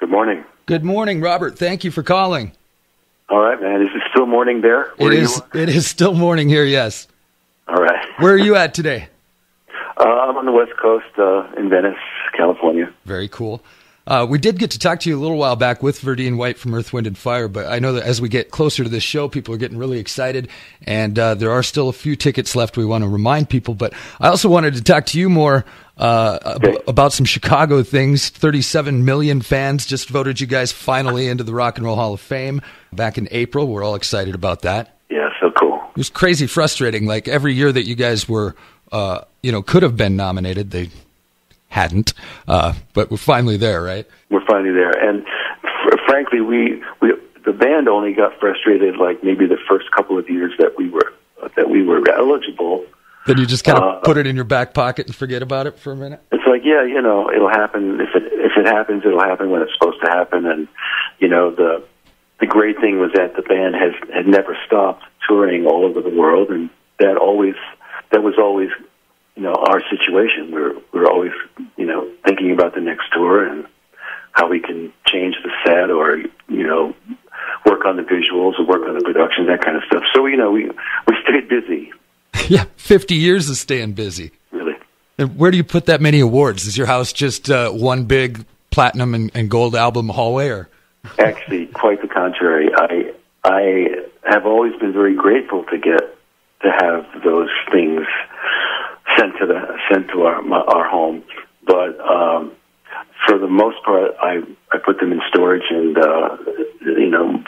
Good morning. Good morning, Robert. Thank you for calling. All right, man. Is it still morning there? It is still morning here, yes. All right. Where are you at today? I'm on the West Coast in Venice, California. Very cool. We did get to talk to you a little while back with Verdine White from Earth, Wind & Fire, but I know that as we get closer to this show, people are getting really excited, and there are still a few tickets left we want to remind people. But I also wanted to talk to you more about some Chicago things. 37 million fans just voted you guys finally into the Rock and Roll Hall of Fame back in April. We're all excited about that. Yeah, so cool. It was crazy frustrating. Like every year that you guys were, could have been nominated, they hadn't, but we're finally there, right? We're finally there, and frankly, we the band only got frustrated like maybe the first couple of years that we were eligible. Then you just kind of put it in your back pocket and forget about it for a minute. It's like, yeah, it'll happen if it happens. It'll happen when it's supposed to happen, and the great thing was that the band had never stopped touring all over the world, and that was always. Our situation. We're always, thinking about the next tour and how we can change the set or, work on the visuals or work on the production, that kind of stuff. So, we stayed busy. Yeah, 50 years of staying busy. Really. And where do you put that many awards? Is your house just one big platinum and gold album hallway? Or? Actually, quite the contrary. I have always been very grateful to have those things sent to our home, but for the most part, I put them in storage, and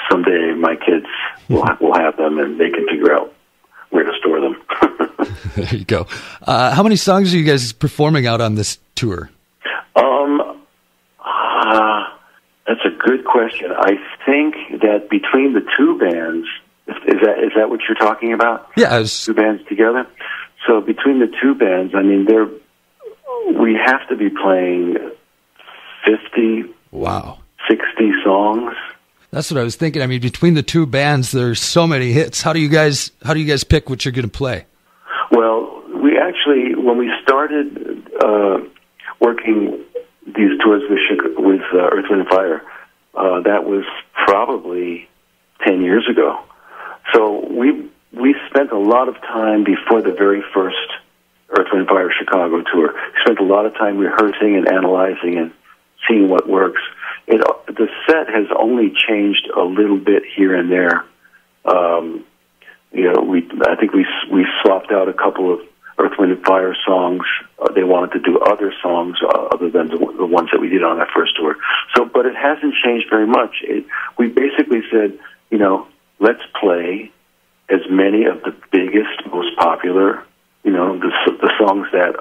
someday my kids will have them, and they can figure out where to store them. There you go. How many songs are you guys performing out on this tour? That's a good question. I think that between the two bands, is that what you're talking about? Yeah, two bands together. So between the two bands, I mean, we have to be playing 50, 60 songs. That's what I was thinking. I mean, between the two bands, there's so many hits. How do you guys pick what you're going to play? Well, we actually, when we started working these tours with Earth, Wind & Fire, that was probably 10 years ago. So we spent a lot of time before the very first Earth, Wind & Fire Chicago tour. We spent a lot of time rehearsing and analyzing and seeing what works. The set has only changed a little bit here and there. I think we swapped out a couple of Earth, Wind & Fire songs. They wanted to do other songs other than the ones that we did on that first tour. So, but it hasn't changed very much. We basically said, let's play as many of the biggest, most popular, the songs that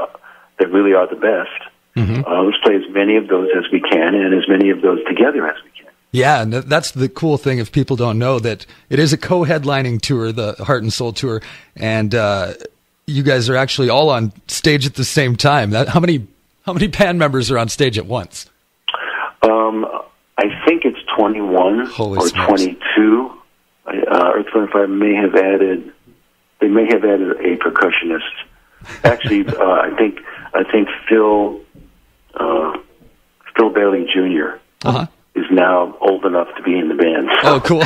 really are the best. Mm-hmm. Let's play as many of those as we can, and as many of those together as we can. Yeah, and that's the cool thing. If people don't know, that it is a co-headlining tour, the Heart and Soul tour, and you guys are actually all on stage at the same time. How many band members are on stage at once? I think it's 21 Holy or smokes. 22. Earth, Wind & Fire may have added a percussionist. Actually, I think Phil Bailey Jr. Is now old enough to be in the band. Oh, cool!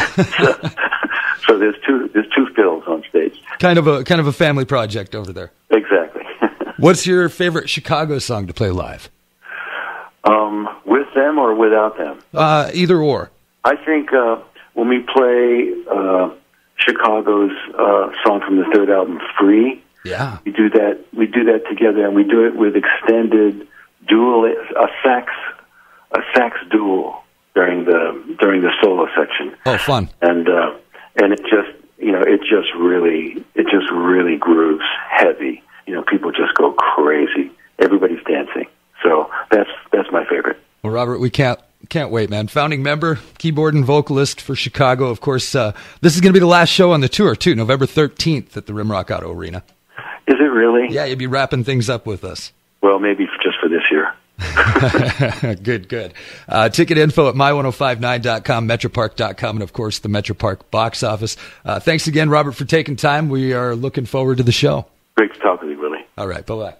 So there's two Phils on stage. Kind of a family project over there. Exactly. What's your favorite Chicago song to play live? With them or without them? Either or. I think when we play Chicago's song from the third album, "Free," yeah, we do that together, and we do it with extended a sax duel during the solo section. Oh, fun! And it just really grooves heavy. People just go crazy. Everybody's dancing. So that's my favorite. Well, Robert, we can't wait, man. Founding member, keyboard and vocalist for Chicago. Of course, this is going to be the last show on the tour, too, November 13th at the Rimrock Auto Arena. Is it really? Yeah, you'll be wrapping things up with us. Well, maybe just for this year. Good. Ticket info at my1059.com, metropark.com, and, of course, the Metropark box office. Thanks again, Robert, for taking time. We are looking forward to the show. Great to talk with you, Willy. All right, bye-bye.